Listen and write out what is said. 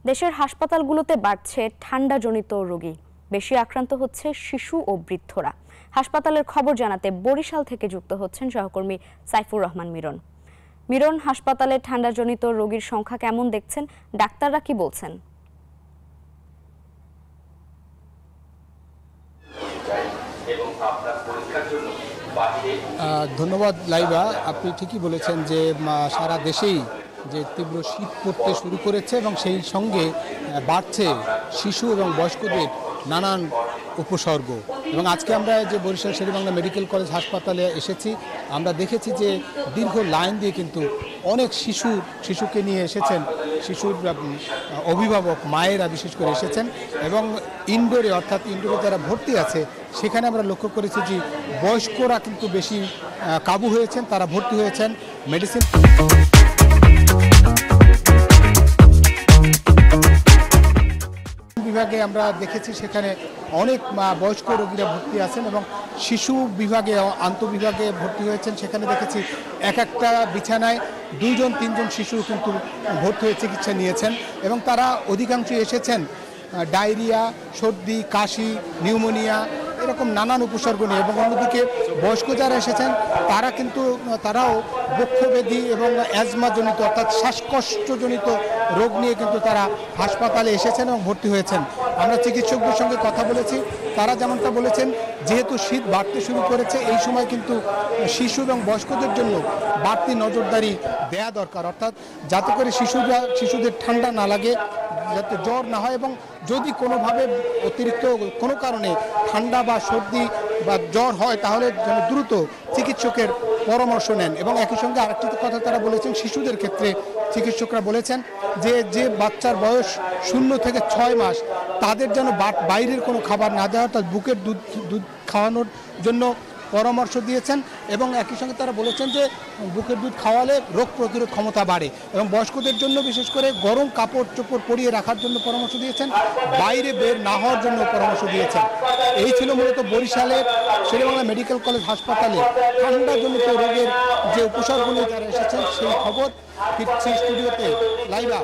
দেশের হাসপাতালগুলোতে বাড়ছে ঠান্ডাজনিত রোগী। বেশি আক্রান্ত হচ্ছে শিশু ও বৃদ্ধরা। হাসপাতালের খবর জানাতে বরিশাল থেকে যুক্ত হচ্ছেন সহকর্মী সাইফুর রহমান মিরন। মিরন, হাসপাতালে ঠান্ডাজনিত রোগীর সংখ্যা কেমন দেখছেন? ডাক্তাররা কি বলছেন? ধন্যবাদ লাইবা, আপনি ঠিকই বলেছেন যে সারা দেশেই যে তীব্র শীত পড়তে শুরু করেছে এবং সেই সঙ্গে বাড়ছে শিশু এবং বয়স্কদের নানান উপসর্গ। এবং আজকে আমরা যে বরিশাল শেরেবাংলা মেডিকেল কলেজ হাসপাতালে এসেছি, আমরা দেখেছি যে দীর্ঘ লাইন দিয়ে কিন্তু অনেক শিশুকে নিয়ে এসেছেন, শিশুর অভিভাবক মায়েরা বিশেষ করে এসেছেন এবং ইনডোরে যারা ভর্তি আছে সেখানে আমরা লক্ষ্য করেছি যে বয়স্করা কিন্তু বেশি কাবু হয়েছেন, তারা ভর্তি হয়েছেন মেডিসিন বিভাগে। আমরা দেখেছি সেখানে অনেক বয়স্ক রোগীরা ভর্তি আছেন এবং শিশু বিভাগে আন্তঃবিভাগে ভর্তি হয়েছেন। সেখানে দেখেছি এক একটা বিছানায় 2-3জন শিশু কিন্তু ভর্তি হয়ে চিকিৎসা নিয়েছেন এবং তারা অধিকাংশই এসেছেন ডায়রিয়া, সর্দি, কাশি, নিউমোনিয়া এরকম নানান উপসর্গ নিয়ে। এবং অন্যদিকে বয়স্ক যারা এসেছেন তারাও বক্ষব্যাধি এবং অ্যাজমাজনিত অর্থাৎ শ্বাসকষ্টজনিত রোগ নিয়ে কিন্তু তারা হাসপাতালে এসেছেন এবং ভর্তি হয়েছেন। আমরা চিকিৎসকদের সঙ্গে কথা বলেছি, তারা যেমনটা বলেছেন যেহেতু শীত বাড়তে শুরু করেছে এই সময় কিন্তু শিশু এবং বয়স্কদের জন্য বাড়তি নজরদারি দেয়া দরকার, অর্থাৎ যাতে করে শিশুদের ঠান্ডা না লাগে, যাতে জ্বর না হয় এবং যদি কোনোভাবে অতিরিক্ত কোনো কারণে ঠান্ডা বা সর্দি বা জ্বর হয় তাহলে যেন দ্রুত চিকিৎসকের পরামর্শ নেন। এবং একই সঙ্গে আরেকটি কথা তারা বলেছেন, শিশুদের ক্ষেত্রে চিকিৎসকরা বলেছেন যে বাচ্চার বয়স 0 থেকে 6 মাস তাদের যেন বাইরের কোনো খাবার না দেওয়া, অর্থাৎ বুকের দুধ খাওয়ানোর জন্য পরামর্শ দিয়েছেন। এবং একই সঙ্গে তারা বলেছেন যে বুকের দুধ খাওয়ালে রোগ প্রতিরোধ ক্ষমতা বাড়ে এবং বয়স্কদের জন্য বিশেষ করে গরম কাপড় চোপড় পরিয়ে রাখার জন্য পরামর্শ দিয়েছেন, বাইরে বের না হওয়ার জন্য পরামর্শ দিয়েছেন। এই ছিল মূলত বরিশালের শেরেবাংলা মেডিকেল কলেজ হাসপাতালে ঠান্ডাজনিত রোগের যে উপসর্গ নিয়ে যারা এসেছেন সেই খবর। ফিরছি স্টুডিওতে লাইভা।